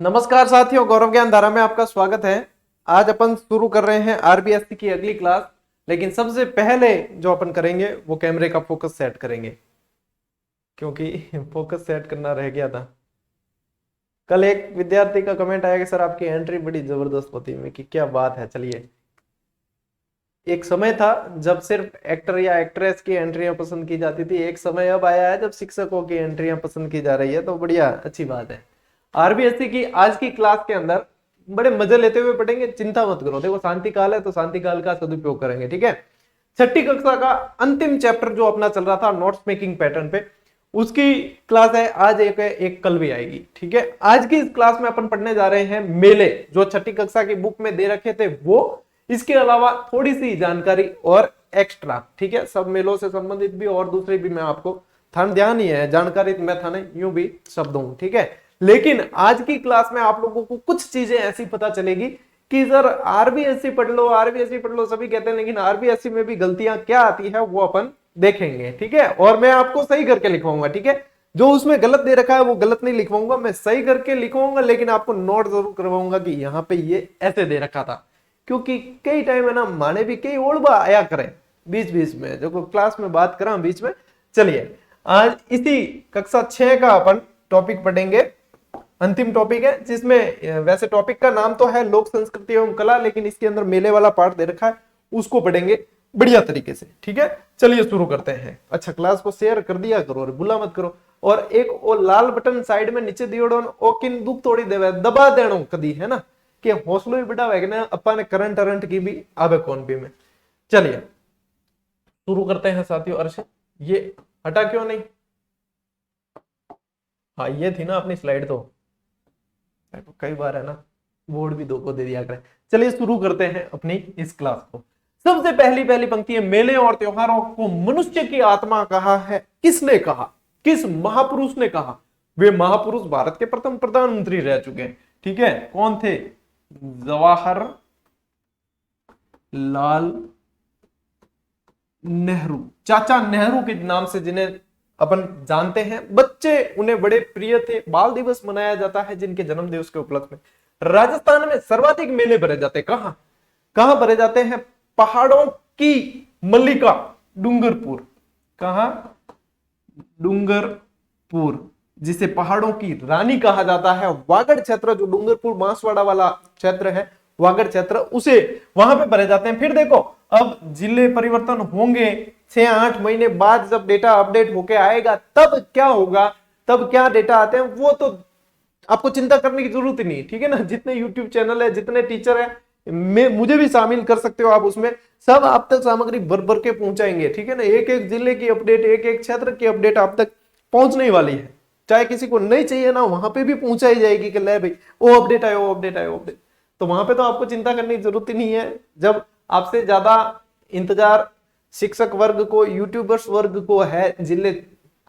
नमस्कार साथियों, गौरव ज्ञान धारा में आपका स्वागत है। आज अपन शुरू कर रहे हैं आरबीएससी की अगली क्लास। लेकिन सबसे पहले जो अपन करेंगे वो कैमरे का फोकस सेट करेंगे, क्योंकि फोकस सेट करना रह गया था। कल एक विद्यार्थी का कमेंट आया कि सर आपकी एंट्री बड़ी जबरदस्त होती है। कि क्या बात है। चलिए, एक समय था जब सिर्फ एक्टर या एक्ट्रेस की एंट्रियां पसंद की जाती थी। एक समय अब आया है जब शिक्षकों की एंट्रियां पसंद की जा रही है। तो बढ़िया, अच्छी बात है। आरबीएससी की आज की क्लास के अंदर बड़े मजे लेते हुए पढ़ेंगे, चिंता मत करो। देखो, शांति काल है तो शांति काल का सदुपयोग करेंगे, ठीक है। छठी कक्षा का अंतिम चैप्टर जो अपना चल रहा था नोट्स मेकिंग पैटर्न पे, उसकी क्लास है आज। एक कल भी आएगी, ठीक है। आज की इस क्लास में अपन पढ़ने जा रहे हैं मेले, जो छठी कक्षा की बुक में दे रखे थे वो। इसके अलावा थोड़ी सी जानकारी और एक्स्ट्रा, ठीक है। सब मेलों से संबंधित भी और दूसरे भी मैं आपको ध्यान ही है, जानकारी मैं था नहीं यूं भी शब्द हूं, ठीक है। लेकिन आज की क्लास में आप लोगों को कुछ चीजें ऐसी पता चलेगी कि सर आरबीएससी पढ़ लो, आरबीएससी पढ़ लो सभी कहते हैं, लेकिन आरबीएससी में भी गलतियां क्या आती है वो अपन देखेंगे, ठीक है। और मैं आपको सही करके लिखवाऊंगा, ठीक है। जो उसमें गलत दे रखा है वो गलत नहीं लिखवाऊंगा, मैं सही करके लिखवाऊंगा। लेकिन आपको नोट जरूर करवाऊंगा कि यहाँ पे ये ऐसे दे रखा था, क्योंकि कई टाइम है ना, माने भी कई ओल्ड आया करें बीच बीच में, जो क्लास में बात करा बीच में। चलिए, आज इसी कक्षा 6 का अपन टॉपिक पढ़ेंगे। अंतिम टॉपिक है, जिसमें वैसे टॉपिक का नाम तो है लोक संस्कृति एवं कला, लेकिन इसके अंदर मेले वाला पार्ट दे रखा है, उसको पढ़ेंगे बढ़िया तरीके से, ठीक है। चलिए शुरू करते हैं। अच्छा, क्लास को शेयर कर दिया करो और बुला मत करो। और एक वो लाल बटन साइड में नीचे दियो ओ किन दुख थोड़ी देवे दबा देनो कदी, है ना, कि हौसलो भी बढ़ावे है अपा ने करंट अरंट की भी आवे कौन भी में। चलिए शुरू करते हैं साथियों। अर्श, ये हटा क्यों नहीं? हाँ, ये थी ना अपनी स्लाइड। तो कई बार है ना, बोर्ड भी दो को दे दिया करें। चलिए शुरू करते हैं अपनी इस क्लास को। सबसे पहली पहली पंक्ति है, मेले और त्योहारों को मनुष्य की आत्मा कहा है। किसने कहा? किस महापुरुष ने कहा? वे महापुरुष भारत के प्रथम प्रधानमंत्री रह चुके हैं, ठीक है। कौन थे? जवाहर लाल नेहरू, चाचा नेहरू के नाम से जिन्हें अपन जानते हैं। बच्चे उन्हें बड़े प्रिय थे। बाल दिवस मनाया जाता है जिनके जन्म दिवस के उपलक्ष्य में। राजस्थान में सर्वाधिक मेले भरे जाते हैं। कहां कहां भरे जाते हैं? पहाड़ों की मल्लिका डूंगरपुर। कहां? डूंगरपुर, जिसे पहाड़ों की रानी कहा जाता है। वागड़ क्षेत्र, जो डूंगरपुर बांसवाड़ा वाला क्षेत्र है, वागड़ क्षेत्र, उसे वहां पे भरे जाते हैं। फिर देखो, अब जिले परिवर्तन होंगे 6-8 महीने बाद, जब डेटा अपडेट होके आएगा तब क्या होगा, तब क्या डेटा आते हैं वो तो आपको चिंता करने की जरूरत ही नहीं, ठीक है ना। जितने यूट्यूब चैनल है, जितने टीचर है, मुझे भी शामिल कर सकते हो आप उसमें। सब आप तक सामग्री भर भर के पहुंचाएंगे, ठीक है ना। एक एक जिले की अपडेट, एक एक क्षेत्र की अपडेट आप तक पहुंचने ही वाली है। चाहे किसी को नहीं चाहिए ना, वहां पे भी पहुंचाई जाएगी कि ले भाई वो अपडेट आए, वो अपडेट आए, वो अपडेट। तो वहां पे तो आपको चिंता करने की जरूरत ही नहीं है। जब आपसे ज्यादा इंतजार शिक्षक वर्ग को, यूट्यूबर्स वर्ग को है, जिले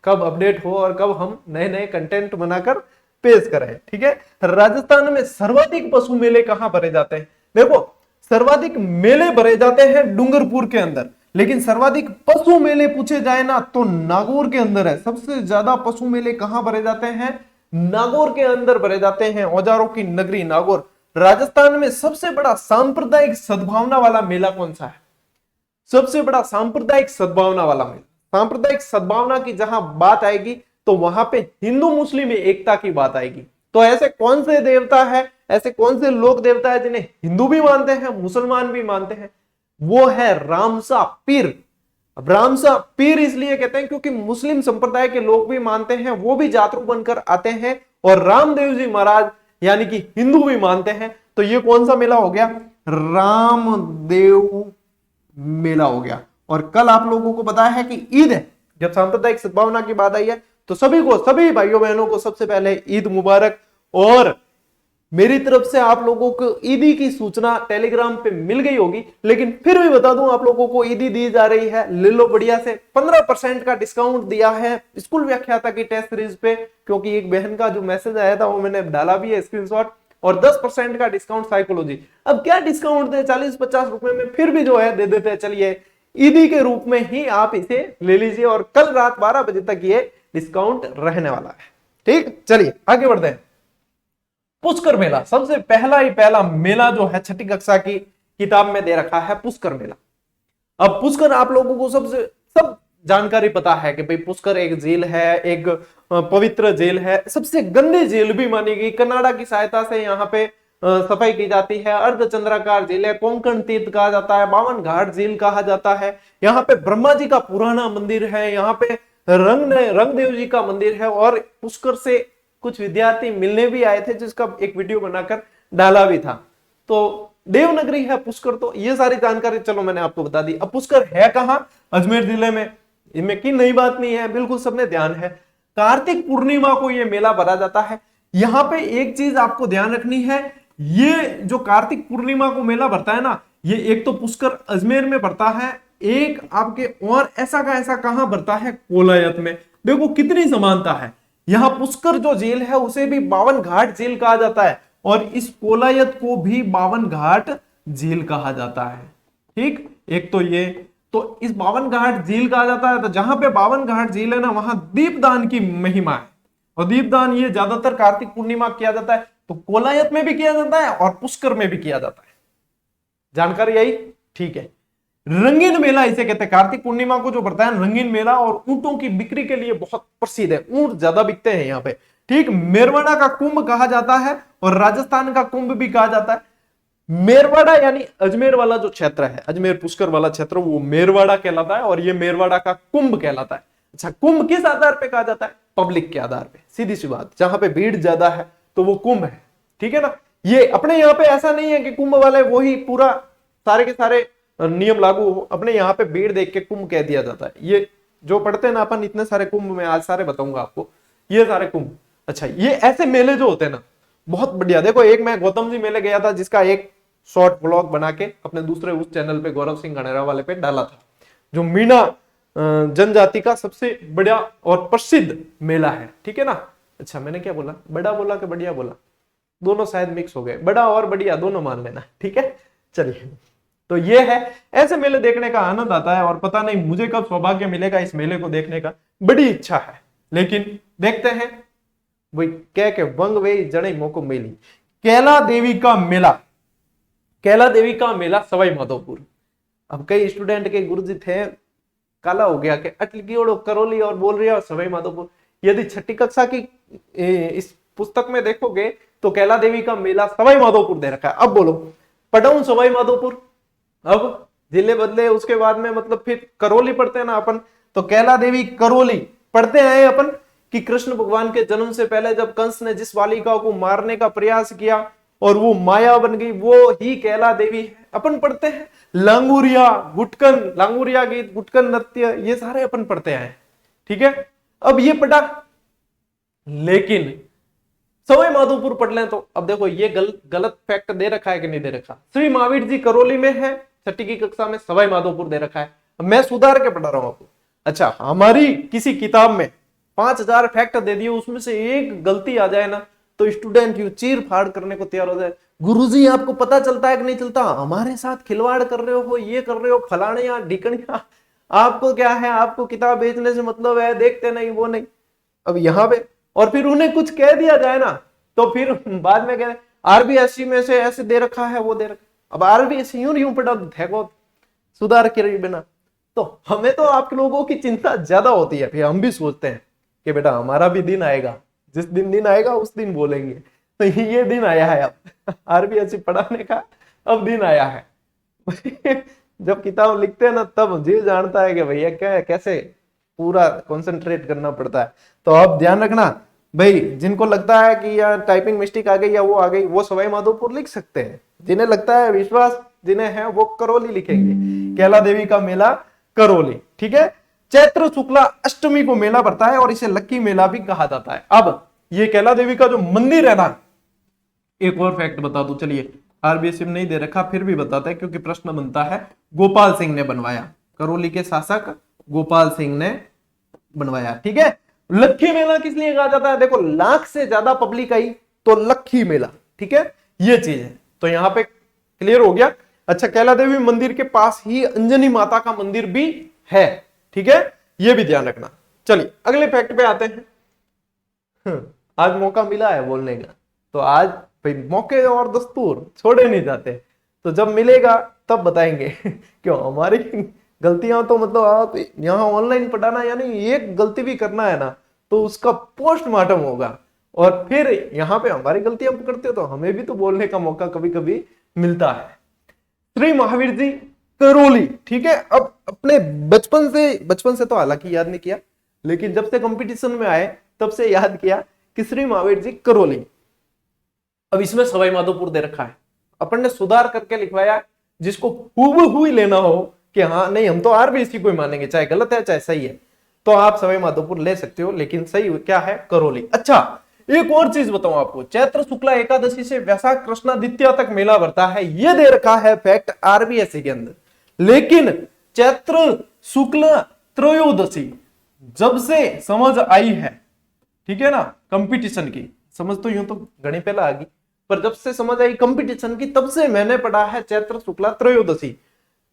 कब अपडेट हो और कब हम नए नए कंटेंट बनाकर पेश करें, ठीक है। राजस्थान में सर्वाधिक पशु मेले कहां भरे जाते हैं? देखो, सर्वाधिक मेले भरे जाते हैं डूंगरपुर के अंदर, लेकिन सर्वाधिक पशु मेले पूछे जाए ना तो नागौर के अंदर है। सबसे ज्यादा पशु मेले कहां भरे जाते हैं? नागौर के अंदर भरे जाते हैं। औजारों की नगरी नागौर। राजस्थान में सबसे बड़ा सांप्रदायिक सद्भावना वाला मेला कौन सा है? सबसे बड़ा सांप्रदायिक सद्भावना वाला मेला। सांप्रदायिक सद्भावना की जहां बात आएगी तो वहां पे हिंदू मुस्लिम एकता की बात आएगी। तो ऐसे कौन से देवता है, ऐसे कौन से लोक देवता है जिन्हें हिंदू भी मानते हैं, मुसलमान भी मानते हैं? वो है रामसा पीर। अब रामसा पीर इसलिए कहते हैं क्योंकि मुस्लिम संप्रदाय के लोग भी मानते हैं, वो भी जातरू बनकर आते हैं, और रामदेव जी महाराज यानी कि हिंदू भी मानते हैं। तो ये कौन सा मेला हो गया? रामदेव मेला हो गया। और कल आप लोगों को बताया है कि ईद है। जब सांप्रदायिक सद्भावना की बात आई है तो सभी को, सभी भाइयों बहनों को सबसे पहले ईद मुबारक। और मेरी तरफ से आप लोगों को ईदी की सूचना टेलीग्राम पे मिल गई होगी, लेकिन फिर भी बता दूं, आप लोगों को ईदी दी जा रही है। ले लो बढ़िया से। 15% का डिस्काउंट दिया है स्कूल व्याख्याता की टेस्ट सीरीज पे, क्योंकि एक बहन का जो मैसेज आया था वो मैंने डाला भी है स्क्रीनशॉट। और 10% का डिस्काउंट साइकोलॉजी। अब क्या डिस्काउंट दे, 40-50 रुपए में फिर भी जो है दे देते हैं। चलिए, ईदी के रूप में ही आप इसे ले लीजिए, और कल रात 12 बजे तक ये डिस्काउंट रहने वाला है, ठीक। चलिए आगे बढ़ते हैं। पुष्कर मेला सबसे पहला मेला जो है छठी कक्षा की किताब में दे रखा है, पुष्कर मेला। अब पुष्कर आप लोगों को सब जानकारी पता है कि भाई पुष्कर एक झील है, एक पवित्र झील है, सबसे गंदी झील भी मानी गई। कनाडा की सहायता से यहाँ पे सफाई की जाती है। अर्धचंद्राकार झील है, कोंकण तीर्थ कहा जाता है, 52 घाट झील कहा जाता है। यहाँ पे ब्रह्मा जी का पुराना मंदिर है, यहाँ पे रंगदेव जी का मंदिर है, और पुष्कर से कुछ विद्यार्थी मिलने भी आए थे, जिसका एक वीडियो बनाकर डाला भी था। तो देवनगरी है पुष्कर। तो ये सारी जानकारी चलो मैंने आपको बता दी। अब पुष्कर है कहां? अजमेर जिले में। इनमें की नई बात नहीं है, बिल्कुल सबने ध्यान है। कार्तिक पूर्णिमा को ये मेला भरा जाता है। यहां पे एक चीज आपको ध्यान रखनी है, ये जो कार्तिक पूर्णिमा को मेला भरता है ना, ये एक तो पुष्कर अजमेर में भरता है, एक आपके और ऐसा का ऐसा कहां भरता है? कोलायत में। देखो कितनी समानता है। यहां पुष्कर जो झील है उसे भी 52 घाट झील कहा जाता है, और इस कोलायत को भी 52 घाट झील कहा जाता है। ठीक, एक तो ये, तो इस 52 घाट झील कहा जाता है। तो जहां पे 52 घाट झील है ना, वहां दीपदान की महिमा है, और दीपदान ये ज्यादातर कार्तिक पूर्णिमा किया जाता है। तो कोलायत में भी किया जाता है और पुष्कर में भी किया जाता है। जानकारी आई? ठीक है। रंगीन मेला इसे कहते हैं। कार्तिक पूर्णिमा को जो बढ़ता है रंगीन मेला, और ऊंटों की बिक्री के लिए बहुत प्रसिद्ध है। ऊंट ज्यादा बिकते हैं यहाँ पे। ठीक, मेरवाड़ा का कुंभ कहा जाता है, और राजस्थान का कुंभ भी कहा जाता है। मेरवाड़ा यानी अजमेर वाला जो क्षेत्र है, अजमेर पुष्कर वाला क्षेत्र, वो मेरवाड़ा कहलाता है, और ये मेरवाड़ा का कुंभ कहलाता है। अच्छा, कुंभ किस आधार पे कहा जाता है? पब्लिक के आधार पे। सीधी सी बात, जहां पे भीड़ ज्यादा है तो वो कुंभ है। ठीक है ना। ये अपने यहाँ पे ऐसा नहीं है कि कुंभ वाले वही पूरा सारे के सारे नियम लागू हो। अपने यहाँ पे भीड़ देख के कुंभ कह दिया जाता है। ये जो पढ़ते हैं ना अपन, इतने सारे कुंभ में आज सारे बताऊंगा आपको, ये सारे कुंभ। अच्छा, ये ऐसे मेले जो होते हैं ना, बहुत बढ़िया। देखो, एक मैं गौतम जी मेले गया था, जिसका एक शॉर्ट व्लॉग बना के अपने दूसरे उस चैनल पे, गौरव सिंह गणेरा वाले पे डाला था, जो मीणा जनजाति का सबसे बड़ा और प्रसिद्ध मेला है। ठीक है ना। अच्छा, मैंने क्या बोला? बड़ा बोला कि बढ़िया बोला? दोनों शायद मिक्स हो गए, बड़ा और बढ़िया दोनों मान लेना। ठीक है, चलिए। तो ये है, ऐसे मेले देखने का आनंद आता है, और पता नहीं मुझे कब सौभाग्य मिलेगा इस मेले को देखने का, बड़ी इच्छा है। लेकिन देखते हैं। वही कह के वंग वे जड़े मोको मेली। कैला देवी का मेला, कैला देवी का मेला सवाई माधोपुर। अब कई स्टूडेंट के गुरुजी थे, काला हो गया कि अटल ओढ़ो करौली और बोल रही है सवाई माधोपुर। यदि छठी कक्षा की इस पुस्तक में देखोगे तो कैला देवी का मेला सवाई माधोपुर दे रखा है। अब बोलो, पढ़ाऊं सवाई माधोपुर? अब जिले बदले, उसके बाद में मतलब फिर करौली पढ़ते हैं ना अपन, तो कैला देवी करौली पढ़ते हैं अपन, कि कृष्ण भगवान के जन्म से पहले जब कंस ने जिस बालिका को मारने का प्रयास किया और वो माया बन गई, वो ही कैला देवी है। अपन पढ़ते हैं लांगुरिया, गुटकन, लांगुरिया गीत, गुटकन नृत्य, ये सारे अपन पढ़ते हैं। ठीक है, अब ये पढ़ा। लेकिन सवाई माधोपुर पढ़ लें तो अब देखो, ये गलत फैक्ट दे रखा है कि नहीं दे रखा? श्री महावीर जी करौली में है, छठी की कक्षा में सवाई माधोपुर दे रखा है। मैं सुधार के पढ़ा रहा हूं आपको। अच्छा, हमारी किसी किताब में 5000 फैक्ट दे दिए, उसमें से एक गलती आ जाए ना, तो स्टूडेंट यू चीर फाड़ करने को तैयार हो जाए। गुरुजी आपको पता चलता है कि नहीं चलता? हमारे साथ खिलवाड़ कर रहे हो, ये कर रहे हो, फलानिया ढिकनिया। आपको क्या है, आपको किताब बेचने से मतलब है, देखते नहीं वो नहीं। अब यहाँ पे और फिर उन्हें कुछ कह दिया जाए ना, तो फिर बाद में कह आरबीएससी में से ऐसे दे रखा है, वो दे रखा। अब आरबीएससी यूं पढ़ा देखो सुधार के बिना, तो हमें तो आप लोगों की चिंता ज्यादा होती है। फिर हम भी सोचते हैं कि बेटा हमारा भी दिन आएगा, जिस दिन आएगा उस दिन बोलेंगे। तो ये दिन आया है, अब आरबीएससी पढ़ाने का अब दिन आया है। जब किताब लिखते हैं ना, तब जी जानता है कि भैया क्या कैसे पूरा कंसंट्रेट करना पड़ता है। तो अब ध्यान रखना भाई, जिनको लगता है कि यार टाइपिंग मिस्टेक आ गई या वो आ गई, वो सवाई माधोपुर लिख सकते हैं। जिन्हें लगता है विश्वास, जिन्हें है, वो करौली लिखेंगे। कैला देवी का मेला करौली। ठीक है, चैत्र शुक्ला अष्टमी को मेला पड़ता है, और इसे लक्की मेला भी कहा जाता है। अब ये कैला देवी का जो मंदिर है ना, एक और फैक्ट बता दूं, चलिए। आरबीएससी में नहीं दे रखा, फिर भी बताता है क्योंकि प्रश्न बनता है। गोपाल सिंह ने बनवाया, करौली के शासक गोपाल सिंह ने बनवाया। ठीक है, लक्खी मेला किस लिए कहा जाता है? देखो, लाख से ज्यादा पब्लिक आई तो लक्खी मेला। ठीक है, ये चीज है। तो यहां पे क्लियर हो गया। अच्छा, कैला देवी मंदिर के पास ही अंजनी माता का मंदिर भी है। ठीक है, ये भी ध्यान रखना। चलिए अगले फैक्ट पे आते हैं। आज मौका मिला है बोलने का, तो आज भाई मौके और दस्तूर छोड़े नहीं जाते, तो जब मिलेगा तब बताएंगे। क्यों हमारी गलतियां तो मतलब आप यहाँ ऑनलाइन पढ़ाना यानी एक गलती भी करना है ना तो उसका पोस्टमार्टम होगा, और फिर यहाँ पे हमारी गलतियां पकड़ते हो तो हमें भी तो बोलने का मौका कभी कभी मिलता है। श्री महावीर जी करौली, ठीक है। अब अपने बचपन से तो हालांकि याद नहीं किया, लेकिन जब से कंपटीशन में आए तब से याद किया कि श्री महावीर जी करौली। अब इसमें सवाई माधोपुर दे रखा है, अपन ने सुधार करके लिखवाया, जिसको हूबहू ही लेना हो कि हाँ नहीं हम तो आरबीएससी को ही मानेंगे, चाहे गलत है चाहे सही है, तो आप सवाई माधोपुर ले सकते हो, लेकिन सही क्या है करौली। अच्छा एक और चीज बताऊं आपको, चैत्र शुक्ला एकादशी से वैशाख कृष्णादित्य तक मेला भरता है, ये दे रखा है फैक्ट आरबीएससी के अंदर। लेकिन चैत्र शुक्ल त्रयोदशी जब से समझ आई है, ठीक है ना, कंपटीशन की समझ तो यूं तो घनी पहले आ गई, पर जब से समझ आई कंपटीशन की तब से मैंने पढ़ा है चैत्र शुक्ला त्रयोदशी।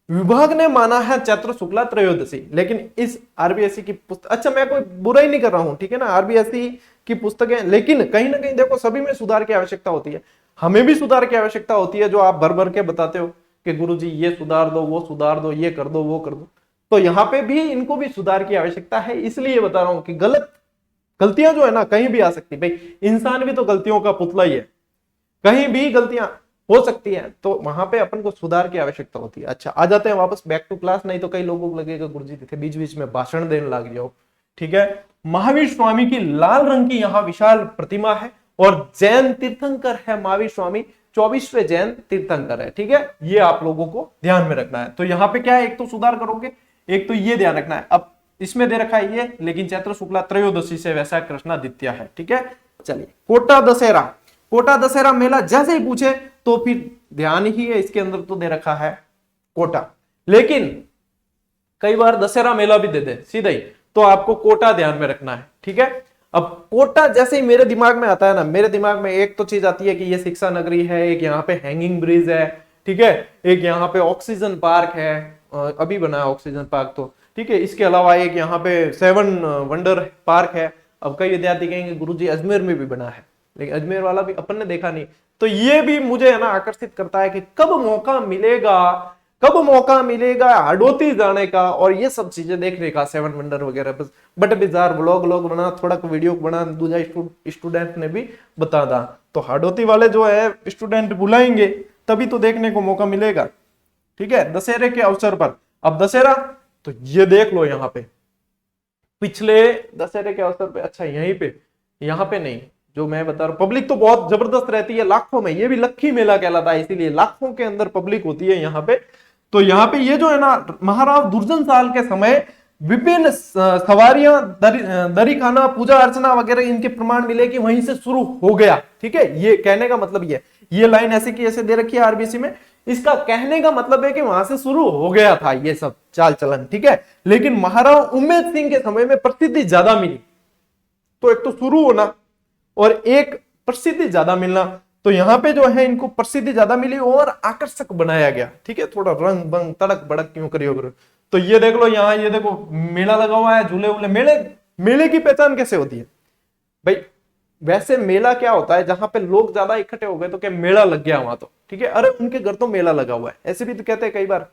विभाग ने माना है चैत्र शुक्ला त्रयोदशी, लेकिन इस आरबीएससी की पुस्तक, अच्छा मैं कोई बुराई नहीं कर रहा हूं, ठीक है ना, आरबीएससी की पुस्तकें, लेकिन कहीं ना कहीं देखो सभी में सुधार की आवश्यकता होती है, हमें भी सुधार की आवश्यकता होती है, जो आप भर भर के बताते हो कि गुरुजी ये सुधार दो वो सुधार दो ये कर दो वो कर दो, तो यहाँ पे भी इनको भी सुधार की आवश्यकता है। इसलिए बता रहा हूं कि गलतियां जो है ना कहीं भी आ सकती, भाई इंसान भी तो गलतियों का पुतला ही है, कहीं भी गलतियां हो सकती है, तो वहां पे अपन को सुधार की आवश्यकता होती है। अच्छा आ जाते हैं वापस बैक टू क्लास, नहीं तो कई लोगों को लगेगा गुरुजी थे बीच बीच में भाषण देने लग जाओ, ठीक है। महावीर स्वामी की लाल रंग की यहाँ विशाल प्रतिमा है, और जैन तीर्थंकर है महावीर स्वामी, 24वें जैन तीर्थंकर है, ठीक है, ये आप लोगों को ध्यान में रखना है। तो यहाँ पे क्या है, एक तो सुधार करोगे, एक तो ये ध्यान रखना है। अब इसमें दे रखा है ये, लेकिन चैत्र शुक्ला त्रयोदशी से वैशाख कृष्णादित्य है, ठीक है। चलिए कोटा दशहरा, कोटा दशहरा मेला जैसे ही पूछे तो फिर ध्यान ही है इसके अंदर तो दे रखा है कोटा, लेकिन कई बार दशहरा मेला भी दे दे सीधा ही, तो आपको कोटा ध्यान में रखना है, ठीक है। अब कोटा जैसे ही मेरे दिमाग में आता है ना, मेरे दिमाग में एक तो चीज आती है कि ये शिक्षा नगरी है, एक यहाँ पे हैंगिंग ब्रिज है, ठीक है, एक यहाँ पे ऑक्सीजन पार्क है, अभी बना है ऑक्सीजन पार्क तो, ठीक है। इसके अलावा एक यहाँ पे 7 वंडर पार्क है। अब कई विद्यार्थी कहेंगे गुरुजी अजमेर में भी बना है, लेकिन अजमेर वाला भी अपन ने देखा नहीं, तो ये भी मुझे है ना आकर्षित करता है कि कब मौका मिलेगा हाडोती जाने का और ये सब चीजें देखने का, 7 वंडर वगैरह। बस बट बिजार व्लॉग बना, थोड़ा वीडियो बना, दूसरा स्टूडेंट ने भी बता दा, तो हाडोती वाले जो है स्टूडेंट बुलाएंगे तभी तो देखने को मौका मिलेगा, ठीक है, दशहरे के अवसर पर। अब दशहरा तो ये देख लो यहाँ पे पिछले दशहरे के अवसर पे, अच्छा यहाँ पे नहीं, जो मैं बता रहा हूं पब्लिक तो बहुत जबरदस्त रहती है, लाखों में, ये भी लक्खी मेला कहलाता है, इसीलिए लाखों के अंदर पब्लिक होती है यहाँ पे। तो यहाँ पे ये जो है ना महाराज दुर्जन साल के समय विभिन्न सवारियां, दरी खाना, पूजा अर्चना वगैरह इनके प्रमाण मिले कि वहीं से शुरू हो गया, ठीक है। ये कहने का मतलब ये लाइन ऐसे की ऐसे दे रखी है आरबीसी में, इसका कहने का मतलब है कि वहां से शुरू हो गया था ये सब चाल चलन, ठीक है। लेकिन महाराणा उमेद सिंह के समय में प्रसिद्धि ज्यादा मिली, तो एक तो शुरू होना और एक प्रसिद्धि ज्यादा मिलना, तो यहाँ पे जो है इनको प्रसिद्धि ज्यादा मिली और आकर्षक बनाया गया, ठीक है, थोड़ा रंग बंग तड़क भड़क क्यों करियो। तो ये देख लो यहाँ, ये देखो मेला लगा हुआ है, झूले उले, मेले की पहचान कैसे होती है भाई? वैसे मेला क्या होता है, जहां पे लोग ज्यादा इकट्ठे हो गए तो क्या मेला लग गया वहां, तो ठीक है, अरे उनके घर तो मेला लगा हुआ है, ऐसे भी तो कहते हैं कई बार।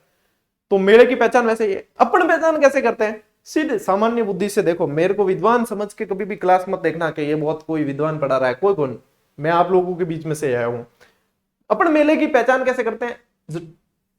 तो मेले की पहचान वैसे ही है। अपन पहचान कैसे करते हैं? सीधे सामान्य बुद्धि से देखो, मेरे को विद्वान समझ के कभी भी क्लास मत देखना कि ये बहुत कोई विद्वान पढ़ा रहा है, कोई कौन, मैं आप लोगों के बीच में से आया हूं। अपन मेले की पहचान कैसे करते हैं?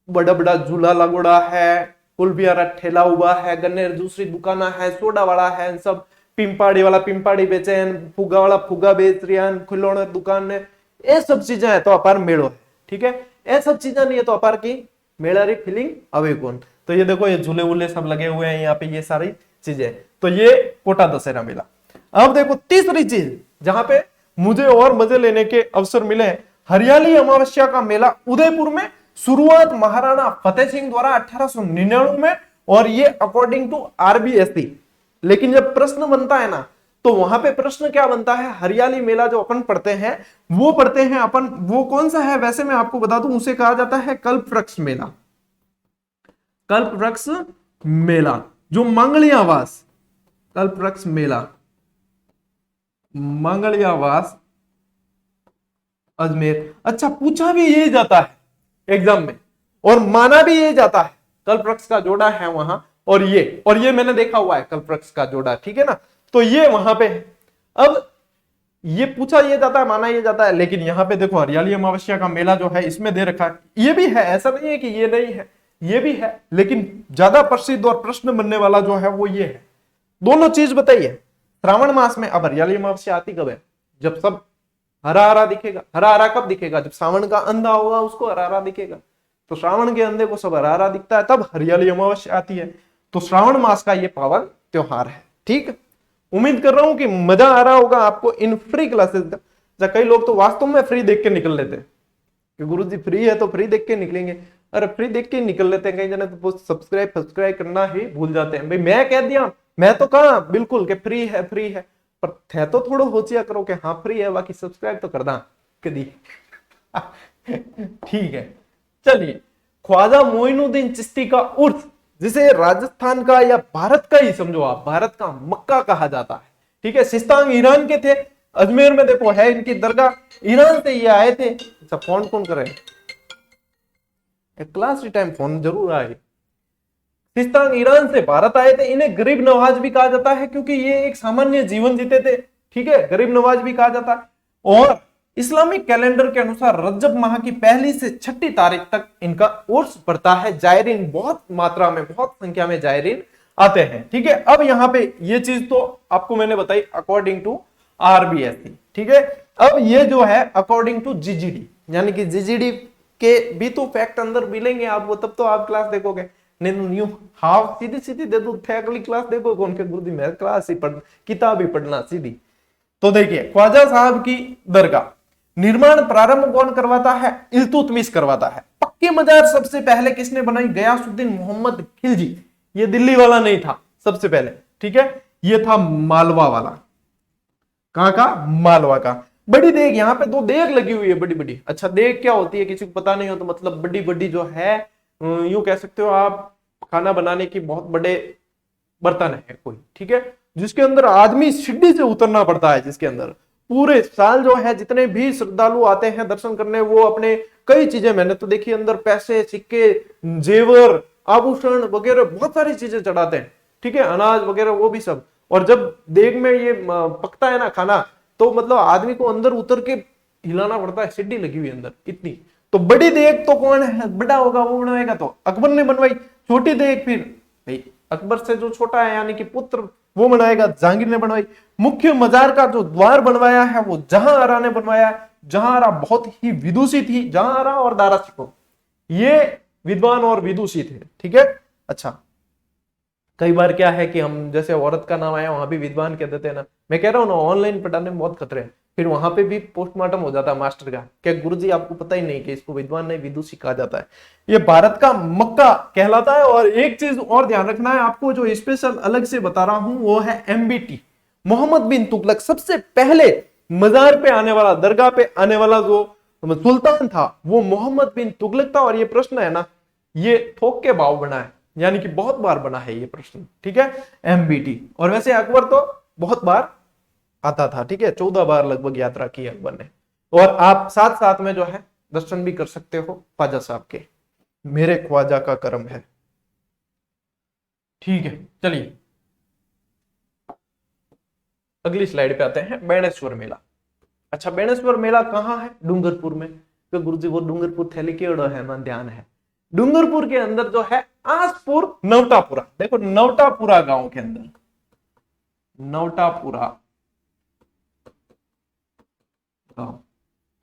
बड़ा बड़ा झूला लगोड़ा है, कुलबियारा ठेला हुआ है, गन्ने दूसरी दुकाना है, सोडा वाला है, सब पिंपाड़ी वाला पिंपाड़ी बेचे, फुगा वाला फुगा बेच रहा है, खिलौने दुकान है, ये सब चीजें है तो अपार मेड़ो है, ठीक है। ये सब चीजें नहीं है तो अपार की मेला री फीलिंग अवे कौन। तो ये देखो ये झूले वूले सब लगे हुए हैं यहाँ पे, ये सारी चीजें, तो ये कोटा दशहरा मेला। अब देखो तीसरी चीज जहां पे मुझे और मजे लेने के अवसर मिले, हरियाली अमावस्या का मेला उदयपुर में, शुरुआत महाराणा फतेह सिंह द्वारा 1899 में, और ये अकॉर्डिंग टू आरबीएससी। लेकिन जब प्रश्न बनता है ना, तो वहां पे प्रश्न क्या बनता है, हरियाली मेला जो अपन पढ़ते हैं वो पढ़ते हैं अपन, वो कौन सा है वैसे मैं आपको बता दूं, उसे कहा जाता है कल्प वृक्ष मेला। कल्प वृक्ष मेला जो मंगलियावास, कल्प वृक्ष मेला मंगलियावास अजमेर। अच्छा, पूछा भी यही जाता है एग्जाम में और माना भी यही जाता है, कल्पवृक्ष का जोड़ा है वहां, और ये मैंने देखा हुआ है कल्पवृक्ष का जोड़ा, ठीक है ना, तो ये वहां पे है। अब ये पूछा ये जाता है, माना ये जाता है, लेकिन यहाँ पे देखो हरियाली अमावस्या का मेला जो है इसमें दे रखा है, ये भी है, ऐसा नहीं है कि ये नहीं है, ये भी है, लेकिन ज्यादा प्रसिद्ध और प्रश्न बनने वाला जो है वो ये है। दोनों चीज बताइए, श्रावण मास में अब हरियाली अमावस्या आती कब है? जब सब हरा हरा दिखेगा। हरा हरा कब दिखेगा? जब सावन का अंधा होगा उसको हरा हरा दिखेगा। तो श्रावण के अंधे को सब हरा हरा दिखता है, तब हरियाली अमावस्या आती है। तो श्रावण मास का ये पावन त्योहार है। ठीक, उम्मीद कर रहा हूं कि मजा आ रहा होगा आपको इन फ्री क्लासेस का। कई लोग तो वास्तव में फ्री देख के निकल लेते हैं कि गुरुजी फ्री है तो फ्री देख के निकलेंगे। अरे फ्री देख के निकल लेते हैं, कई जने तो सब्सक्राइब करना ही भूल जाते हैं। भाई मैं कह दिया, मैं तो कहा बिल्कुल कि फ्री है, पर थे तो थोड़ा होचिया करो कि हाँ फ्री है, बाकी सब्सक्राइब तो कर दा कदी। ठीक है, चलिए, ख्वाजा मोइनुद्दीन चिश्ती का उर्स, जिसे राजस्थान का या भारत का ही समझो आप, भारत का मक्का कहा जाता है। ठीक है, सिस्तान ईरान के थे, अजमेर में देखो है इनकी दरगाह, ईरान से ये आए थे। अच्छा, फोन कौन करे? क्लास टाइम फोन जरूर आए। सिस्तान ईरान से भारत आए थे। इन्हें गरीब नवाज भी कहा जाता है क्योंकि ये एक सामान्य जीवन जीते थे। ठीक है, गरीब नवाज भी कहा जाता है। और इस्लामिक कैलेंडर के अनुसार रजब माह की 1 से 6 तारीख तक इनका उर्स पड़ता है। जायरीन बहुत मात्रा में, बहुत संख्या में जायरीन आते हैं। ठीक है, अब यहाँ पे ये चीज तो आपको मैंने बताई अकॉर्डिंग टू RBSC। ठीक है, अब ये जो है अकॉर्डिंग टू GGD, यानी कि GGD के भी तो फैक्ट अंदर मिलेंगे आपको, तब तो आप क्लास देखोगे। नहीं यूं हाफ सीधी सीधी दे दो, अगली क्लास देखो कौन के गुरुजी, मैं क्लास ही पढ़, किताब ही पढ़ना सीधी। तो देखिए, ख्वाजा साहब की दरगाह निर्माण प्रारंभ कौन करवाता है? इल्तुतमिश करवाता है। पक्की मजार सबसे पहले किसने बनाई? गयासुद्दीन मोहम्मद खिलजी। ये दिल्ली वाला नहीं था सबसे पहले, ठीक है, ये था मालवा वाला। कहां का? मालवा का। बड़ी देग, यहाँ पे 2 देग लगी हुई है बड़ी बड़ी। अच्छा, देग क्या होती है किसी को पता नहीं हो तो मतलब बड़ी बड़ी जो है, यूं कह सकते हो आप, खाना बनाने की बहुत बड़े बर्तन है कोई, ठीक है, जिसके अंदर आदमी सीढ़ी से उतरना पड़ता है, जिसके अंदर पूरे साल जो है जितने भी श्रद्धालु आते हैं दर्शन करने, वो अपने कई चीजें, मैंने तो देखी अंदर पैसे, सिक्के, जेवर, आभूषण वगैरह बहुत सारी चीजें चढ़ाते हैं। ठीक है, अनाज वगैरह वो भी सब। और जब देग में ये पकता है ना खाना, तो मतलब आदमी को अंदर उतर के हिलाना पड़ता है, सीढ़ी लगी हुई अंदर इतनी। तो बड़ी देग तो कौन है बड़ा होगा वो बनवाएगा, तो अकबर ने बनवाई। छोटी देग फिर भाई अकबर से जो छोटा है यानी कि पुत्र, वो बनाएगा, जहांगीर ने बनवाई। मुख्य मजार का जो द्वार बनवाया है वो जहांआरा ने बनवाया है। जहांआरा बहुत ही विदुषी थी, जहांआरा और दारा शिकोह ये विद्वान और विदुषी थे। ठीक है, अच्छा, कई बार क्या है कि हम जैसे औरत का नाम आया वहां भी विद्वान कह देते हैं ना। मैं कह रहा हूं ना, ऑनलाइन पढ़ाने में बहुत खतरे हैं, फिर वहां पे भी पोस्टमार्टम हो जाता है मास्टर का, क्या गुरुजी आपको पता ही नहीं कि इसको विद्वान नहीं विदुषी कहा जाता है। ये भारत का मक्का कहलाता है। और एक चीज और ध्यान रखना है आपको, जो स्पेशल अलग से बता रहा हूं, वो है MBT, मोहम्मद बिन तुगलक। सबसे पहले मजार पे आने वाला, दरगाह पे आने वाला जो सुल्तान था वो मोहम्मद बिन तुगलक था। और ये प्रश्न है ना, ये थोक के भाव बना है, यानी कि बहुत बार बना है ये प्रश्न। ठीक है, MBT। और वैसे अकबर तो बहुत बार आता था। ठीक है, 14 बार लगभग यात्रा की अकबर ने। और आप साथ साथ में जो है दर्शन भी कर सकते हो ख्वाजा साहब के, मेरे ख्वाजा का करम है। ठीक है, चलिए अगली स्लाइड पे आते हैं, बेणेश्वर मेला। अच्छा, बेणेश्वर मेला कहाँ है? डूंगरपुर में। तो गुरुजी वो डूंगरपुर थैली केड़ो है ना, ध्यान है। डूंगरपुर के अंदर जो है आसपुर नवटापुरा, देखो नवटापुरा गांव के अंदर, नवटापुरा गांव।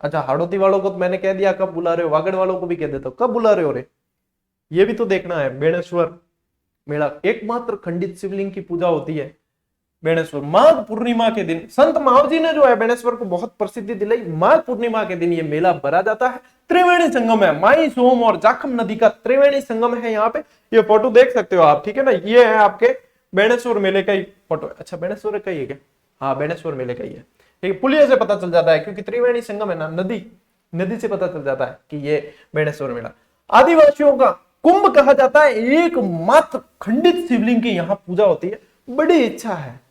अच्छा, हाड़ौती वालों को तो मैंने कह दिया कब बुला रहे हो, वागड़ वालों को भी कह देता हूं कब बुला रहे हो रे, ये भी तो देखना है। बेणेश्वर मेला, एकमात्र खंडित शिवलिंग की पूजा होती है बेणेश्वर माघ पूर्णिमा के दिन। संत महावजी ने जो है बेणेश्वर को बहुत प्रसिद्धि दिलाई। माघ पूर्णिमा के दिन ये मेला भरा जाता है। त्रिवेणी संगम है, माई सोम और जाखम नदी का त्रिवेणी संगम है यहाँ पे। ये फोटो देख सकते हो आप, ठीक है ना, ये है आपके बेणेश्वर मेले का ही फोटो। अच्छा, बेणेश्वर का ही है क्या? हाँ, बेणेश्वर मेले का ही है। ठीक है, पुलिया से पता चल जाता है क्योंकि त्रिवेणी संगम है ना, नदी से पता चल जाता है कि ये बेणेश्वर मेला। आदिवासियों का कुंभ कहा जाता है। एकमात्र खंडित शिवलिंग की यहाँ पूजा होती है। बड़ी इच्छा है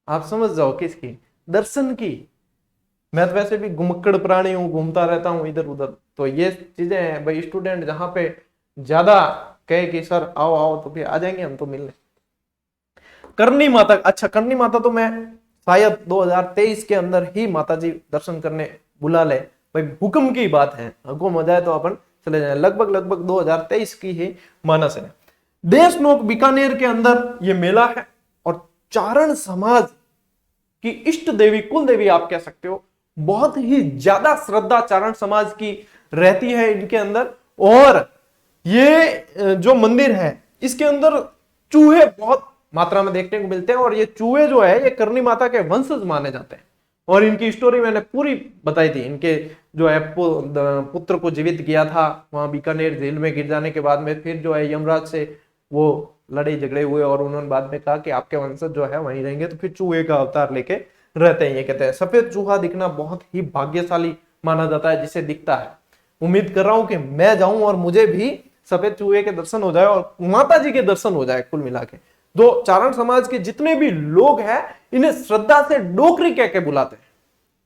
आप समझ जाओ किसकी? दर्शन की। मैं तो वैसे भी घुमक्कड़ प्राणी हूँ, घूमता रहता हूँ इधर उधर। तो ये चीजें हैं भाई, स्टूडेंट जहाँ पे ज्यादा कहे कि सर आओ आओ तो फिर आ जाएंगे हम तो मिलने। करनी माता, अच्छा करनी माता तो मैं शायद 2023 के अंदर ही माता जी दर्शन करने बुला ले भाई, हुक्म की बात है, हुक्म हो जाए तो अपन चले जाए। लगभग लगभग 2023 की ही मानस है। देशनोक बीकानेर के अंदर ये मेला है और चारण समाज की इष्ट देवी, कुल देवी आप कह सकते हो, बहुत ही ज्यादा श्रद्धा चारण समाज की रहती है इनके अंदर। और ये जो मंदिर है इसके अंदर चूहे बहुत मात्रा में देखने को मिलते हैं, और ये चूहे जो है ये करनी माता के वंशज माने जाते हैं। और इनकी स्टोरी मैंने पूरी बताई थी, इनके जो है पुत्र को जीवित किया था वहां बीकानेर जेल में गिर जाने के बाद में, फिर जो है यमराज से वो लड़ाई झगड़े हुए और उन्होंने बाद में कहा कि आपके वंशज जो है वहीं रहेंगे, तो फिर चूहे का अवतार लेके रहते हैं। ये कहते हैं सफेद चूहा दिखना बहुत ही भाग्यशाली माना जाता है जिसे दिखता है। उम्मीद कर रहा हूं कि मैं जाऊं और मुझे भी सफेद चूहे के दर्शन हो जाए और माता जी के दर्शन हो जाए। कुल मिला के जो चारण समाज के जितने भी लोग हैं इन्हें श्रद्धा से डोकरी कह के बुलाते हैं।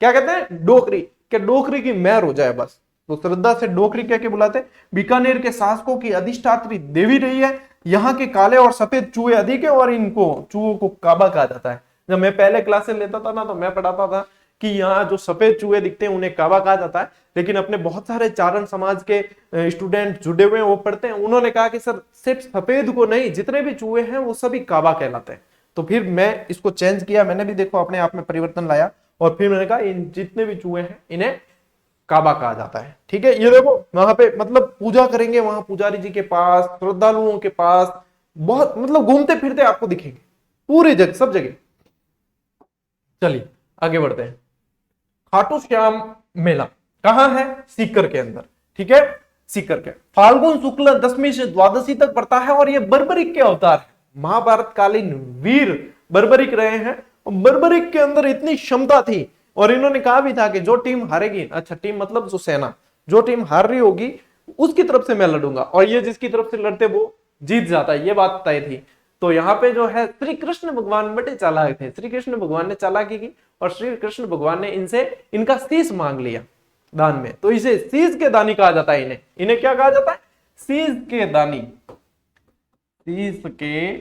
क्या कहते हैं? डोकरी, के डोकरी की मेहर हो जाए बस, तो श्रद्धा से डोकरी कह के बुलाते हैं। बीकानेर के शासकों की अधिष्ठात्री देवी रही है। यहाँ के काले और सफेद चूहे अधिक है और इनको चूहों को काबा कहा जाता है। जब मैं पहले क्लासेस लेता था ना तो मैं पढ़ाता था कि यहाँ जो सफेद चूहे दिखते हैं उन्हें काबा कहा जाता है, लेकिन अपने बहुत सारे चारण समाज के स्टूडेंट जुड़े हुए हैं वो पढ़ते हैं, उन्होंने कहा कि सर सिर्फ सफेद को नहीं, जितने भी चूहे हैं वो सभी काबा कहलाते हैं। तो फिर मैं इसको चेंज किया, मैंने भी देखो अपने आप में परिवर्तन लाया और फिर मैंने कहा इन जितने भी चूहे हैं इन्हें काबा कहा जाता है। ठीक है, ये देखो वहां पे मतलब पूजा करेंगे, वहां पुजारी जी के पास, श्रद्धालुओं के पास बहुत मतलब घूमते फिरते आपको दिखेंगे पूरी जगह, सब जगह। चलिए आगे बढ़ते हैं। खाटू श्याम मेला कहां है? सीकर के अंदर। ठीक है, सीकर के फाल्गुन शुक्ल दशमी से द्वादशी तक पड़ता है और ये बर्बरिक के अवतार है। महाभारत कालीन वीर बर्बरिक रहे हैं और बर्बरिक के अंदर इतनी क्षमता थी और इन्होंने कहा भी था कि जो टीम हारेगी, अच्छा टीम मतलब जो सेना, जो टीम हार रही होगी उसकी तरफ से मैं लड़ूंगा और ये जिसकी तरफ से लड़ते वो जीत जाता है, ये बात तय थी। तो यहाँ पे जो है श्री कृष्ण भगवान बड़े चालाक थे। श्री कृष्ण भगवान ने चालाकी की और श्री कृष्ण भगवान ने इनसे इनका शीश मांग लिया दान में, तो इसे शीश के दानी कहा जाता है। इन्हें इन्हें क्या कहा जाता है? शीश के दानी, शीश के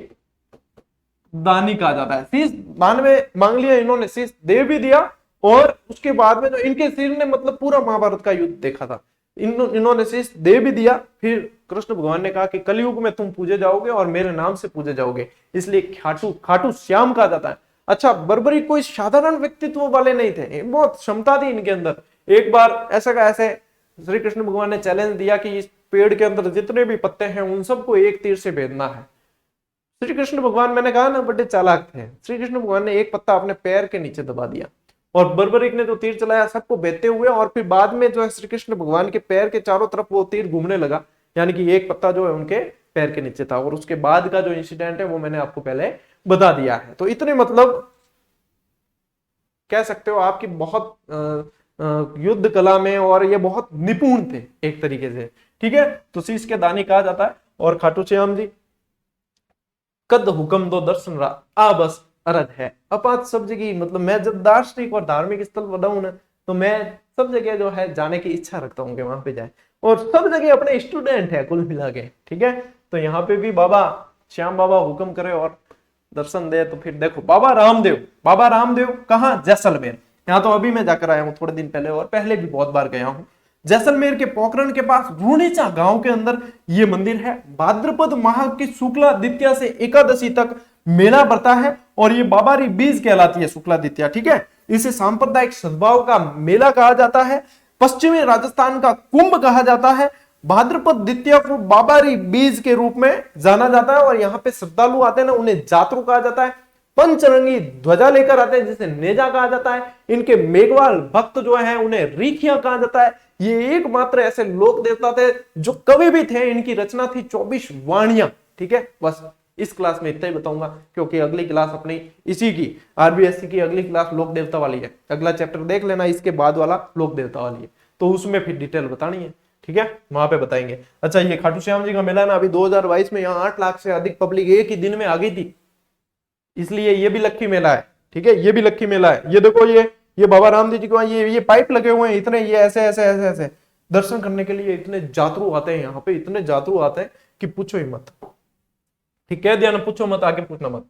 दानी कहा जाता है। शीश दान में मांग लिया इन्होंने, शीश दे भी दिया और उसके बाद में जो इनके सिर ने मतलब पूरा महाभारत का युद्ध देखा था, इन्होंने शीश दे भी दिया। फिर कृष्ण भगवान ने कहा कि कलयुग में तुम पूजे जाओगे और मेरे नाम से पूजे जाओगे, इसलिए खाटू श्याम कहा जाता है। अच्छा, बर्बरी कोई साधारण व्यक्तित्व वाले नहीं थे, बहुत क्षमता थी इनके अंदर। एक बार ऐसा का ऐसे श्री कृष्ण भगवान ने चैलेंज दिया कि इस पेड़ के अंदर जितने भी पत्ते हैं उन सबको एक तीर से भेदना है। श्री कृष्ण भगवान, मैंने कहा ना बड़े चालाक थे, श्री कृष्ण भगवान ने एक पत्ता अपने पैर के नीचे दबा दिया और बर्बरिक ने जो तीर चलाया सबको बेचते हुए, और फिर बाद में जो है श्री कृष्ण भगवान के पैर के चारों तरफ वो तीर घूमने लगा, यानी कि एक पत्ता जो है उनके पैर के नीचे था। और उसके बाद का जो इंसिडेंट है वो मैंने आपको पहले बता दिया है। तो इतने मतलब कह सकते हो आपकी बहुत युद्ध कला में और ये बहुत निपुण थे एक तरीके से। ठीक है, तो शीश के दानी कहा जाता है। और खाटू श्याम जी कद हुक्म दो दर्शन रा आ बस अरज है। अपात सब जगह, मतलब मैं जब दार्शनिक और धार्मिक स्थल बताऊं ना तो मैं सब जगह जो है जाने की इच्छा रखता हूँ कि वहां पे जाए, और सब जगह अपने स्टूडेंट है कुल मिला के। ठीक है, तो यहाँ पे भी बाबा श्याम बाबा हुक्म करे और दर्शन दे। तो फिर देखो बाबा रामदेव कहाँ? जैसलमेर। यहाँ तो अभी मैं जाकर आया हूँ थोड़े दिन पहले, और पहले भी बहुत बार गया हूँ। जैसलमेर के पोखरण के पास रूणीचा गांव के अंदर ये मंदिर है। भाद्रपद माह की शुक्ला द्वितीया से एकादशी तक मेला बढ़ता है और ये बाबारी बीज कहलाती है शुक्ला द्वितीया। ठीक है, इसे सांप्रदायिक सद्भाव का मेला कहा जाता है। पश्चिमी राजस्थान का कुंभ कहा जाता है। भाद्रपद द्वितीया को बाबारी बीज के रूप में जाना जाता है और यहाँ पे श्रद्धालु आते हैं ना उन्हें जातरू कहा जाता है। पंचरंगी ध्वजा लेकर आते हैं जिसे नेजा कहा जाता है। इनके मेघवाल भक्त जो है उन्हें रीखिया कहा जाता है। ये एकमात्र ऐसे लोक देवता थे जो कवि भी थे। इनकी रचना थी 24 वाणियां। ठीक है, बस इस क्लास में इतना ही बताऊंगा क्योंकि अगली क्लास अपनी इसी की आरबीएससी की अगली क्लास लोक देवता वाली है। अगला चैप्टर देख लेना, इसके बाद वाला लोक देवता वाली है, तो उसमें फिर डिटेल बतानी है। ठीक है, वहां पे बताएंगे। अच्छा, ये खाटू श्याम जी का मेला ना अभी 2022 में यहाँ 8 लाख से अधिक पब्लिक एक ही दिन में आ गई थी, इसलिए ये भी लक्की मेला है। ठीक है, ये भी लक्की मेला है। ये देखो, ये ये बाबा रामदेव जी के वहां ये पाइप लगे हुए हैं इतने, ये ऐसे ऐसे ऐसे ऐसे दर्शन करने के लिए इतने जातरू आते हैं यहाँ पे, इतने जातरू आते हैं कि पूछो ही मत। ठीक, कह दिया ना, पूछो मत, आगे पूछना मत।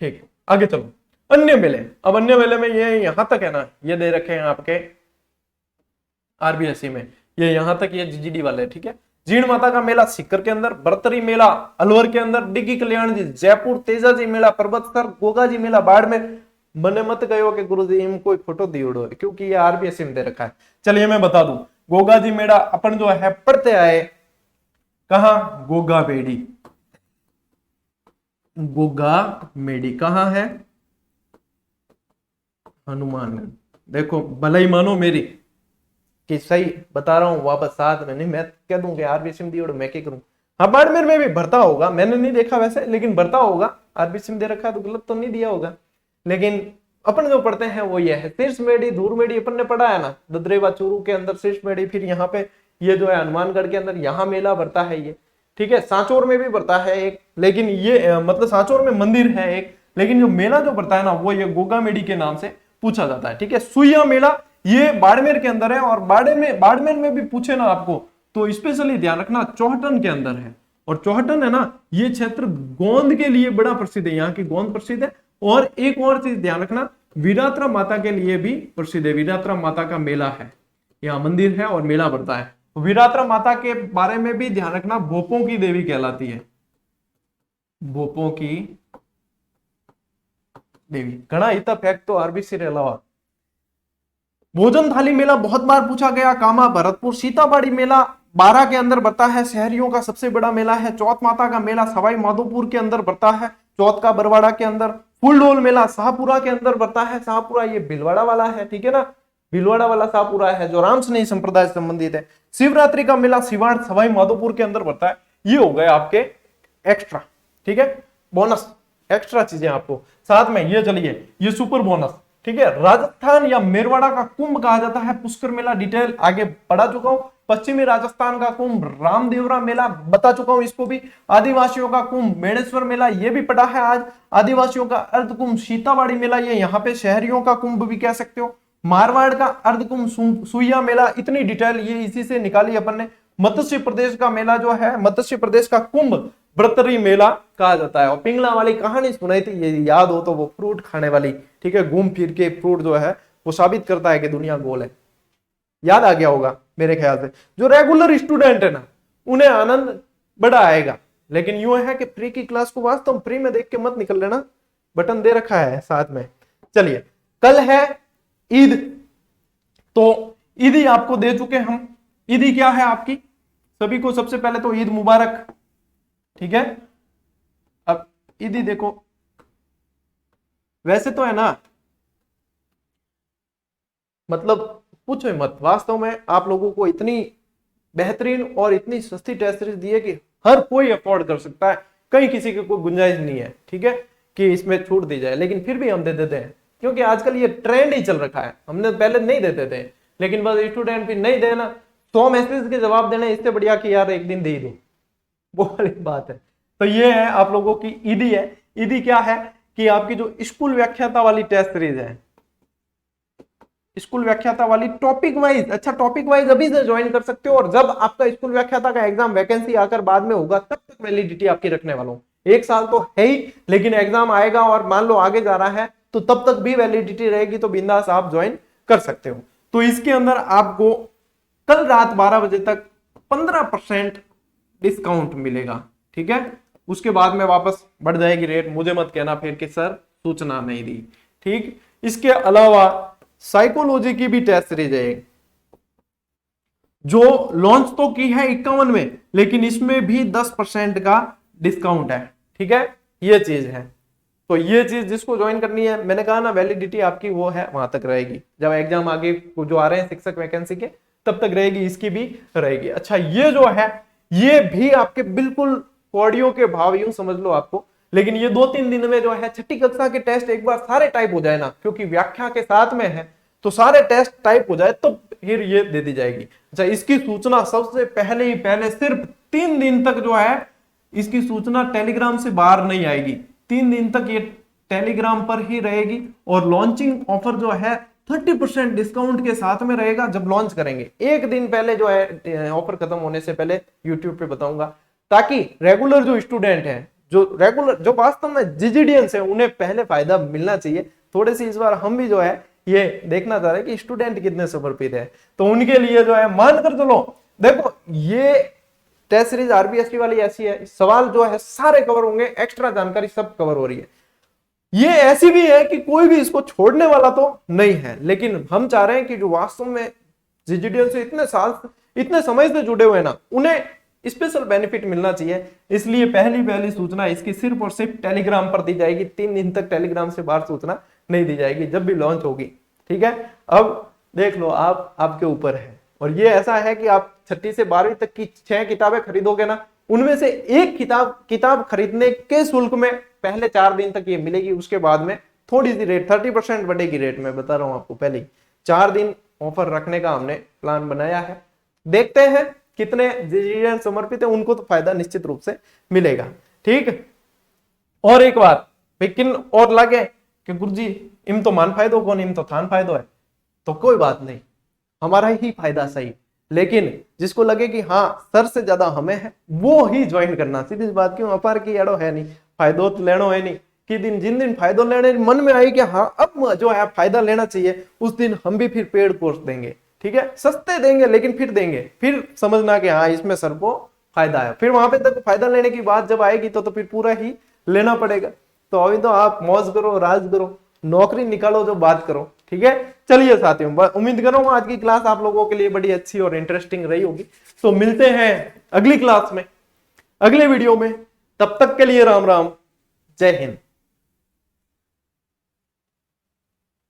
ठीक, आगे चलो अन्य मेले। अब अन्य मेले में ये यहां तक है ना, ये दे रखे हैं आपके आरबीएससी में, ये यहां तक ये जीजीडी वाले, ठीक है। जीण माता का मेला सीकर के अंदर, बरतरी मेला अलवर के अंदर, डिग्गी कल्याण जी जयपुर, तेजाजी मेला पर्वतसर, गोगा जी मेला बाड़मेर। मने मत गयो कि गुरु जी इम कोई फोटो दी उड़ो, क्योंकि ये आरबीएससी में दे रखा है। चलिए मैं बता दूं, गोगा जी मेला अपन जो है पढ़ते आए, कहा गोगा बेड़ी, गोगा मेडी कहां है, हनुमानगढ़। देखो भले ही मानो मेरी कि सही बता रहा हूं, वापस साथ में नहीं, मैं कह दूंगा आरबीएससी में दी और मैं क्या करूं। हाँ बाड़मेर में भी भरता होगा, मैंने नहीं देखा वैसे, लेकिन भरता होगा, आरबीएससी में दे रखा है तो गलत तो नहीं दिया होगा। लेकिन अपन जो पढ़ते हैं वो ये है, शीर्ष मेडी धूर मेडी अपन ने पढ़ा है ना, ददरेवा चूरू के अंदर शीर्ष मेडी, फिर यहाँ पे ये जो है हनुमानगढ़ के अंदर यहाँ मेला भरता है ये, ठीक है। सांचौर में भी भरता है एक, लेकिन ये मतलब सांचौर में मंदिर है एक, लेकिन जो मेला जो भरता है ना वो ये गोगा मेडी के नाम से पूछा जाता है, ठीक है। सुइया मेला ये बाड़मेर के अंदर है, और बाड़मेर में भी पूछे ना आपको तो स्पेशली ध्यान रखना चौहटन के अंदर है, और चौहटन है ना ये क्षेत्र गोंद के लिए बड़ा प्रसिद्ध है, यहाँ की गोंद प्रसिद्ध है। और एक और चीज ध्यान रखना, वीरात्रा माता के लिए भी प्रसिद्ध है, वीरात्रा माता का मेला है, यहाँ मंदिर है और मेला भरता है। वीरात्रा माता के बारे में भी ध्यान रखना, भोपों की देवी कहलाती है, भोपों की देवी। घना हिता फैक्ट तो आरबीसी रे अलावा। भोजन थाली मेला बहुत बार पूछा गया, कामा भरतपुर। सीताबाड़ी मेला 12 के अंदर बरता है, शहरियों का सबसे बड़ा मेला है। चौथ माता का मेला सवाई माधोपुर के अंदर बरता है, चौथ का बरवाड़ा के अंदर। फूलडोल मेला शाहपुरा के अंदर बरता है, शाहपुरा ये भीलवाड़ा वाला है, ठीक है ना, भीलवाड़ा वाला शाहपुरा है जो रामसनेही संप्रदाय से संबंधित है। शिवरात्रि का मेला सिवाड़ सवाई माधोपुर के अंदर बरता है। ये हो गए आपके एक्स्ट्रा, ठीक है, बोनस एक्स्ट्रा चीजें आपको साथ में। ये चलिए ये सुपर बोनस, ठीक है। राजस्थान या मेरवाड़ा का कुंभ कहा जाता है पुष्कर मेला, डिटेल आगे पढ़ा चुका हूं। पश्चिमी राजस्थान का कुंभ रामदेवरा मेला बता चुका हूं, इसको भी। आदिवासियों का कुंभ मेणेश्वर मेला ये भी पढ़ा है आज। आदिवासियों का अर्ध कुंभ सीताबाड़ी मेला, ये यहाँ पे शहरियों का कुंभ भी कह सकते हो। मारवाड़ का अर्ध कुंभ सुइया मेला, इतनी डिटेल ये इसी से निकाली अपन ने। मत्स्य प्रदेश का मेला जो है, मत्स्य प्रदेश का कुंभ बरतरी मेला कहा जाता है। और पिंगला वाली कहानी सुनाई थी, ये याद हो तो, वो फ्रूट खाने वाली, ठीक है, घूम फिर के फ्रूट जो है वो साबित करता है कि दुनिया गोल है। याद आ गया होगा मेरे ख्याल से। जो रेगुलर स्टूडेंट है ना उन्हें आनंद बड़ा आएगा, लेकिन यूं है कि फ्री की क्लास को वास्तव में फ्री में देख के मत निकल लेना, बटन दे रखा है साथ में। चलिए कल है ईद, तो ईदी आपको दे चुके हम। ईदी क्या है आपकी, सभी को सबसे पहले तो ईद मुबारक, ठीक है। अब ईदी देखो, वैसे तो है ना, मतलब पूछो मत, वास्तव में आप लोगों को इतनी बेहतरीन और इतनी सस्ती टेस्ट सीरीज दी है कि हर कोई अफोर्ड कर सकता है, कहीं किसी की कोई गुंजाइश नहीं है, ठीक है, कि इसमें छूट दी जाए। लेकिन फिर भी हम दे देते हैं, क्योंकि आजकल ये ट्रेंड ही चल रखा है। हमने पहले नहीं देते थे, लेकिन बस स्टूडेंट भी नहीं देना, 100 मैसेज के जवाब देना, इससे बढ़िया कि यार एक दिन दे ही दो, वो वाली बात है। तो ये है आप लोगों की ईदी है। ईदी क्या है कि आपकी जो स्कूल व्याख्याता वाली टेस्ट सीरीज है, स्कूल व्याख्याता वाली टॉपिक वाइज, अच्छा टॉपिक वाइज अभी से ज्वाइन कर सकते हो, और जब आपका स्कूल व्याख्याता का एग्जाम वैकेंसी आकर बाद में होगा तब तक वैलिडिटी आपकी रखने वाला हूं। 1 साल तो है ही, लेकिन एग्जाम आएगा और मान लो आगे जा रहा है तो तब तक भी वैलिडिटी रहेगी, तो बिंदास आप ज्वाइन कर सकते हो। तो इसके अंदर आपको कल रात 12 बजे तक 15% डिस्काउंट मिलेगा, ठीक है। उसके बाद में वापस बढ़ जाएगी रेट, मुझे मत कहना फिर कि सर सूचना नहीं दी, ठीक। इसके अलावा साइकोलॉजी की भी टेस्ट सीरीज है, जो लॉन्च तो की है 51 में, लेकिन इसमें भी 10% का डिस्काउंट है, ठीक है। ये चीज है, तो ये चीज जिसको ज्वाइन करनी है, मैंने कहा ना वैलिडिटी आपकी वो है वहां तक रहेगी, जब एग्जाम आगे जो आ रहे हैं शिक्षक वैकेंसी के तब तक रहेगी, इसकी भी रहेगी। अच्छा ये जो है ये भी आपके बिल्कुल कौड़ियों के भाव, यूं समझ लो आपको, लेकिन ये 2-3 दिन में जो है छठी कक्षा के टेस्ट एक बार सारे टाइप हो जाए ना, क्योंकि व्याख्या के साथ में है, तो सारे टेस्ट टाइप हो जाए तो फिर ये दे दी जाएगी। अच्छा इसकी सूचना सबसे पहले ही पहले सिर्फ 3 दिन तक जो है इसकी सूचना टेलीग्राम से बाहर नहीं आएगी, 3 दिन तक ये टेलीग्राम पर ही रहेगी। और लॉन्चिंग ऑफर जो है 30% डिस्काउंट के साथ में रहेगा जब लॉन्च करेंगे। एक दिन पहले जो है ऑफर खत्म होने से पहले यूट्यूब पे बताऊंगा, ताकि रेगुलर जो स्टूडेंट है, जो वास्तव में जीजीडियंस है, उन्हें पहले फायदा मिलना चाहिए। थोड़े से इस बार हम भी जो है ये देखना चाह रहे हैं कि स्टूडेंट कितने समर्पित है, तो उनके लिए जो है मानकर चलो, देखो ये टेस्ट सीरीज आरबीएसटी वाली ऐसी है, सवाल जो है सारे कवर होंगे, एक्स्ट्रा जानकारी सब कवर हो रही है। ये ऐसी भी है कि कोई भी इसको छोड़ने वाला तो नहीं है, लेकिन हम चाह रहे हैं कि जो वास्तव में जीजीडीएल से इतने समय से जुड़े हुए ना, उन्हें स्पेशल बेनिफिट मिलना चाहिए। इसलिए पहली सूचना इसकी सिर्फ और सिर्फ टेलीग्राम पर दी जाएगी। 3 दिन तक टेलीग्राम से बाहर सूचना नहीं दी जाएगी, जब भी लॉन्च होगी। ठीक है, अब देख लो, आपके ऊपर है। और ये ऐसा है कि आप 6वीं से 12वीं तक की 6 किताबें खरीदोगे ना, उनमें से एक किताब खरीदने के शुल्क में पहले 4 दिन तक ये मिलेगी। उसके बाद में थोड़ी सी रेट 30% बढ़ेगी रेट, में बता रहा हूं आपको। पहले 4 दिन ऑफर रखने का हमने प्लान बनाया है। देखते हैं कितने जीजीडीएन समर्पित है, उनको तो फायदा निश्चित रूप से मिलेगा। ठीक, और एक बात लेकिन और लगे कि गुरुजी इम तो मान फायदो कौन, इम तो थान फायदो है, तो कोई बात नहीं, हमारा ही फायदा सही। लेकिन जिसको लगे कि हाँ सर से ज्यादा हमें है, वो ही ज्वाइन करना। सीधी बात, क्यों अपार की एड़ो है नहीं, फायदो तो लेनो है नहीं कि जिन दिन फायदो लेने मन में आई कि हाँ अब जो है फायदा लेना चाहिए, उस दिन हम भी फिर पेड कोर्स देंगे। ठीक है, सस्ते देंगे लेकिन फिर देंगे, फिर समझना कि हाँ इसमें सर को फायदा है। फिर वहां पे तक फायदा लेने की बात जब आएगी तो फिर पूरा ही लेना पड़ेगा। तो अभी तो आप मौज करो, राज करो, नौकरी निकालो, जो बात करो। ठीक है, चलिए साथियों, उम्मीद कर रहा हूं आज की क्लास आप लोगों के लिए बड़ी अच्छी और इंटरेस्टिंग रही होगी। तो मिलते हैं अगली क्लास में, अगले वीडियो में। तब तक के लिए राम राम, जय हिंद।